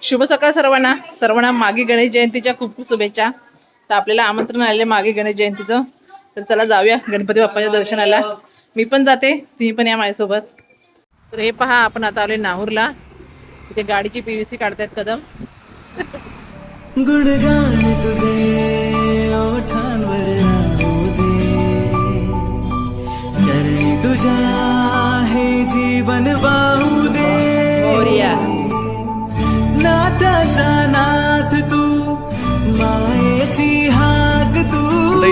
शुभ सकाळ सर्वांना. सर्वांना मागे गणेश जयंतीच्या खूप खूप शुभेच्छा. तर आपल्याला आमंत्रण आलेले मागे गणेश जयंतीचं. तर चला जाऊया गणपती बाप्पाच्या दर्शनाला. मी पण जाते, तुम्ही पण या माझ्यासोबत. तर हे पहा, आपण आता आलोय नाहूरला. इथे गाडीची PVC काढतायत कदम. गुणगान तुझे ओठांवर राहू दे, चरणी तुझ्या हे जीवन वाहू दे. मोरया. नाथाचा नाथ तू, मायेची हाक तू.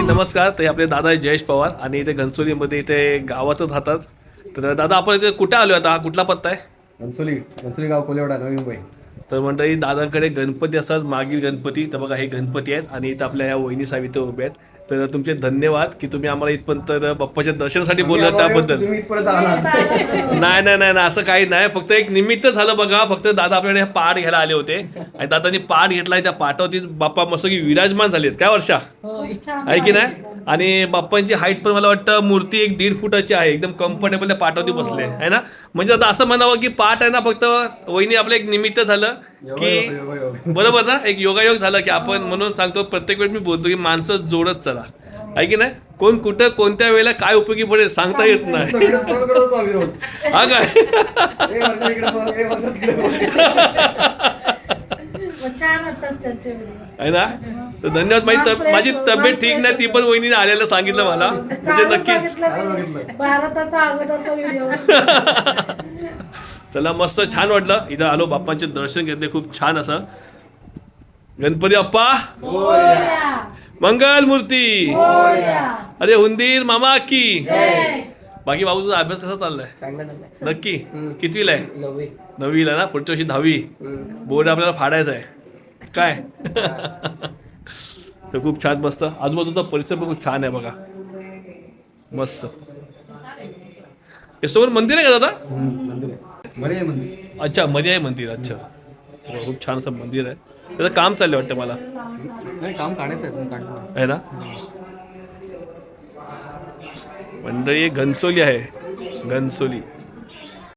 नमस्कार. ते आपले दादा आहे जयेश पवार आणि इथे घनसोलीमध्ये इथे गावातच राहतात. तर दादा आपण इथे कुठे आलो आता? हा कुठला पत्ता आहे? घनसोली गाव कोलेवाडा, नवी मुंबई. तर मंडळी दादांकडे गणपती असतात, मागील गणपती. तर बघा हे गणपती आहेत आणि इथं आपल्या ह्या वहिनी सावित्र उभ्या आहेत. तर तुमचे धन्यवाद की तुम्ही आम्हाला इथपर्यंत बाप्पाच्या दर्शनासाठी बोललात त्याबद्दल. नाही नाही नाही असं काही नाही, फक्त एक निमित्त झालं बघा. फक्त दादा आपल्याकडे पाठ घ्यायला आले होते आणि दादांनी पाठ घेतलाय. त्या पाठावरती बाप्पा मस्त की विराजमान झालेत. काय वर्षा आहे की नाही? आणि बाप्पांची हाईट पण मला वाटतं मूर्ती 1.5 फुटाची आहे. एकदम कम्फर्टेबल त्या पाठावरती बसले आहे ना. म्हणजे आता असं म्हणावं की पाठ आहे ना, फक्त वहिनी आपलं एक निमित्त झालं की बरोबर ना, एक योगायोग झाला की आपण. म्हणून सांगतो प्रत्येक वेळी मी बोलतो की माणसं जोडत चला, आहे की नाही. कोण कुठं कोणत्या वेळेला काय उपयोगी पडेल सांगता येत नाही. हा काय आहे ना. तर धन्यवाद. माझी तब्येत ठीक नाही, ती पण वहिनीने आलेलं सांगितलं मला. म्हणजे नक्कीच चला, मस्त छान वाटलं. इथं आलो, बाप्पांचे दर्शन घेतले खूप छान असं. गणपती बाप्पा मंगल मूर्ती. अरे हुंदीर मामा की. बाकी बाबू तुझा अभ्यास कसा चाललाय? नक्की कितवीला आहे? 9वीला ना. पुढच्या वर्षी 10वी. बोर्ड आपल्याला फाडायचं आहे काय? तर खूप छान मस्त. आजूबाजूचा परिसर पण खूप छान आहे बघा, मस्त. यासोबत मंदिर आहे का दादा? अच्छा, मध्ये आहे मंदिर. अच्छा, खूप छान असं मंदिर आहे. त्याचं काम चाललं वाटतं मला. काम काढायचं आहे ना. मंडळी घनसोली आहे, घनसोली.